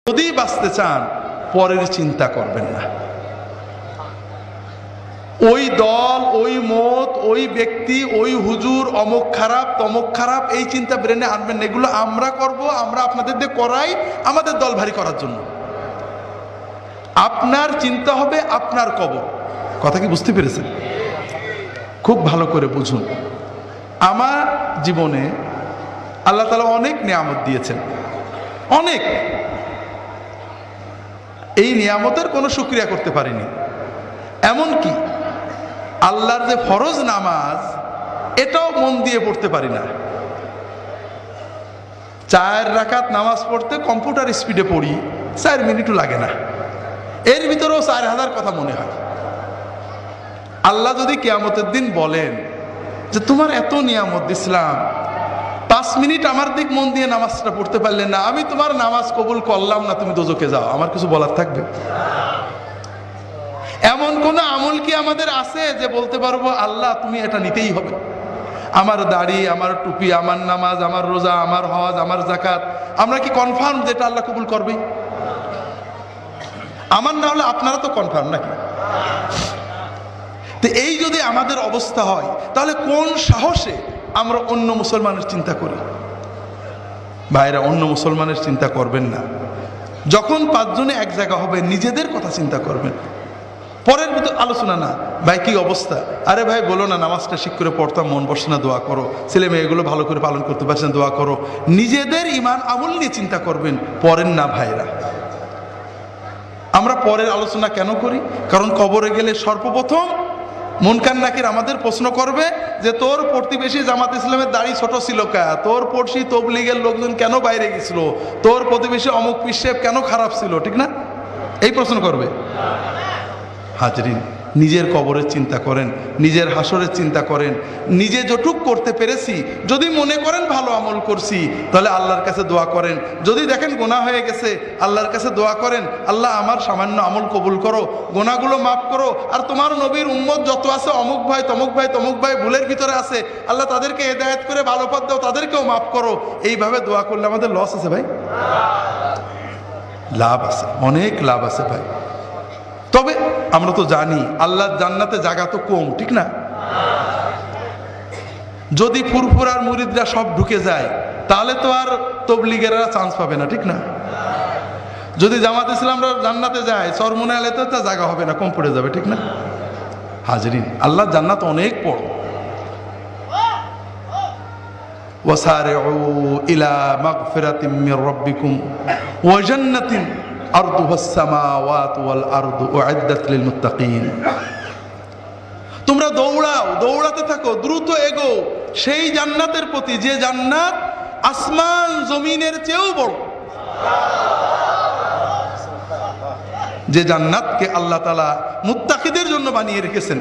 যদি বাঁচতে চান পরের চিন্তা করবেন না। ওই দল, ওই মত, ওই ব্যক্তি, ওই হুজুর অমুক খারাপ তমুক খারাপ, এই চিন্তা ব্রেনে আনবেন না। এগুলো আমরা করব, আমরা আপনাদের দিয়ে করাই আমাদের দল ভারী করার জন্য। আপনার চিন্তা হবে আপনার কবর। কথা কি বুঝতে পেরেছেন? খুব ভালো করে বুঝুন। আমার জীবনে আল্লাহ তাআলা অনেক নিয়ামত দিয়েছেন, অনেক। এই নিয়ামতের কোনো শুকরিয়া করতে পারিনি। এমনকি আল্লাহর যে ফরজ নামাজ, এটাও মন দিয়ে পড়তে পারি না। 4 রাকাত নামাজ পড়তে কম্পিউটার স্পিডে পড়ি, 4 মিনিটও লাগে না। এর ভিতরেও 4000 কথা মনে হয়। আল্লাহ যদি কিয়ামতের দিন বলেন যে তোমার এত নিয়ামত দিছিলাম, 5 মিনিট আমার দিক মন দিয়ে নামাজটা পড়তে পারলেন না, আমি তোমার নামাজ কবুল করলাম না, তুমি দোজখে যাও, আমার কিছু বলার থাকবে? এমন কোন আমল কি আমাদের আছে যে বলতে পারবো আল্লাহ তুমি এটা নিতেই হবে? আমার দাড়ি, আমার টুপি, আমার নামাজ, আমার রোজা, আমার হজ, আমার যাকাত, আমরা কি কনফার্ম যেটা আল্লাহ কবুল করবে? আমার না হলে আপনারা তো কনফার্ম নাকি? তো এই যদি আমাদের অবস্থা হয়, তাহলে কোন সাহসে আমরা অন্য মুসলমানের চিন্তা করি? ভাইরা, অন্য মুসলমানের চিন্তা করবেন না। যখন 5 জনে এক জায়গা হবে, নিজেদের কথা চিন্তা করবেন, পরের ভিতর আলোচনা না। ভাই কি অবস্থা? আরে ভাই বলো না, নামাজটা ঠিক করে পড়তাম, মন বসে না, দোয়া করো। ছেলে মেয়েগুলো ভালো করে পালন করতে পারছেন, দোয়া করো। নিজেদের ঈমান আমল নিয়ে চিন্তা করবেন, পরের না। ভাইরা, আমরা পরের আলোচনা কেন করি? কারণ কবরে গেলে সর্বপ্রথম মুনকার নাকির আমাদের প্রশ্ন করবে যে তোর প্রতিবেশী জামাত ইসলামের দাড়ি ছোট ছিল কা, তোর পড়শি তবলিগের লোকজন কেন বাইরে গেছিল, তোর প্রতিবেশী অমুক পিসেব কেন খারাপ ছিল, ঠিক না? এই প্রশ্ন করবে। হাজরিন, নিজের কবরের চিন্তা করেন, নিজের হাসরের চিন্তা করেন। নিজে যতটুক করতে পেরেছি, যদি মনে করেন ভালো আমল করছি, তাহলে আল্লাহর কাছে দোয়া করেন। যদি দেখেন গুনাহ হয়ে গেছে, আল্লাহর কাছে দোয়া করেন, আল্লাহ আমার সামান্য আমল কবুল করো, গুনাহগুলো মাফ করো। আর তোমার নবীর উম্মত যত আছে, অমুক ভাই তমুক ভাই তমুক ভাই ভুলের ভিতরে আছে, আল্লাহ তাদেরকে হেদায়েত করে ভালো পথ দাও, তাদেরকেও মাফ করো। এইভাবে দোয়া করলে আমাদের লস আছে ভাই? লাভ আছে, অনেক লাভ আছে ভাই। তবে আমরা তো জানি আল্লাহর জান্নাতে জায়গা তো কম, ঠিক না? যদি ফুরফুরার মুরিদরা সব ঢুকে যায়, তাহলে তো আর তবলিগেরা চান্স পাবে না, ঠিক না? যদি জামাত ইসলামরা জান্নাতে যায়, চরমুনাইলে তো জায়গা হবে না, কম পড়ে যাবে, ঠিক না? হাজরিন, আল্লাহর জান্নাত অনেক বড়। ওয়াসারিউ ইলা মাগফিরাতিম মির রাব্বিকুম ওয়া জান্নাতিন আরদুহাস সামাওয়াতু ওয়াল আরদু উইদ্দাত লিল মুত্তাকিন। তোমরা দৌড়াও, দৌড়াতে থাকো, দ্রুত এগো সেই জান্নাতের প্রতি, যে জান্নাত আসমান জমিনের চেয়েও বড়। যে জান্নাতকে আল্লাহ তাআলা মুত্তাকিদের জন্য বানিয়ে রেখেছেন।